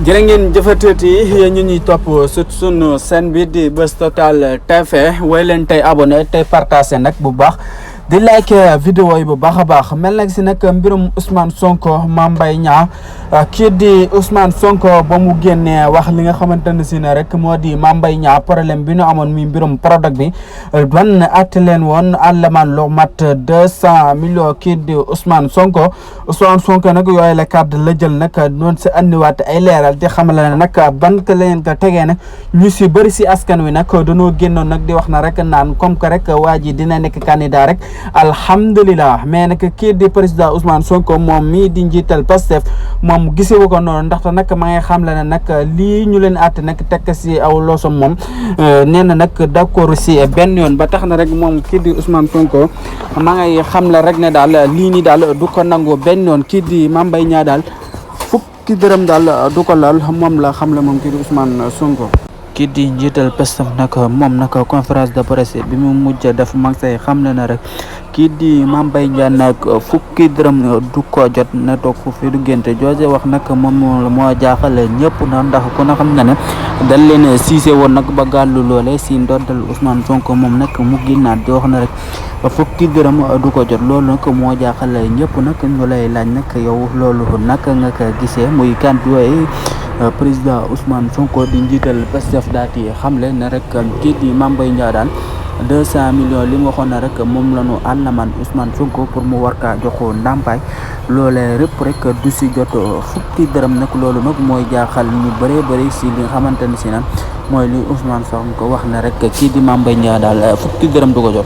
jërë ngeen jëfateet yi yéen ñu ñuy topp sur sunu chaîne bi di Buzz Total TV way leen tey abonné tey partagé nag bu baax di like vidéo yi bu baax a baax mel nag si nag mbirum Ousmane Sonko Mame Mbaye Niang kii di Ousmane Sonko ba mu génnee wax li nga xamante ne si ne rek moo di Mame Mbaye Niang problème bi ñu amoon mi mbirum Prodac bi ban atte leen woon àllamaan lu mat 200 millions kii di Ousmane Sonko nag yooyu la kàddu la jël nag doon si andiwaat ay leeral di xamal ne nag ban ka leen ko tegee nag ñu si bëri si askan wi nag dañoo génnoon nag di wax na rek naan comme que rek waa ji dina nekk candidat rek alhamdulilah mais nag kii di président Ousmane Sonko moom mii di njiital Pastef moom gisewu ko noonu ndaxte nag ma ngay xam le ne nag lii ñu leen àtte nag tekk si aw loosam moom nee na nag d'accord si benn yoon ba tax na rek moom kii di Ousmane Sonko ma ngay xam le rek ne daal lii nii daal du ko nangu benn yoon kii di Mame Mbaye Niang daal fukki dërëm daal du ko laal moom la xam le moom kii di Ousmane Sonko. kii di njiital Pastef nag moom nag conférence de presse bi mu mujj def mag say xam ne na rek kii di Mame Mbaye Niang nag fukki dërëm du ko jot na toog fi du génte jooje wax nag moom moo jaaxal ñëpp na ndax ku na xam na ne dal leen siise woon nag ba gàllu loole si ndoddal Ousmane Sonko moom nag mu ginnaat di wax na rek fukki dërëm du ko jot loolu nag moo jaaxal ñëpp nag ñu lay laaj nag yow loolu naka nga ko gisee muy kàddu yooyu président Ousmane Sonko di njiital Pastef daal di xamle ne rek kii di Mame Mbaye Niang daal 200 millions li mu waxoon na rek moom la ñu àllamaan Ousmane Sonko pour mu war kaa jox ndàmpaay loolee rëpp rek du si jot fukki dërëm nag loolu nag mooy jaaxal ñu bëree bëri si li nga xamante ne si nag mooy li Ousmane Sonko wax na rek kii di Mame Mbaye Niang daal fukki dërëm du ko jot.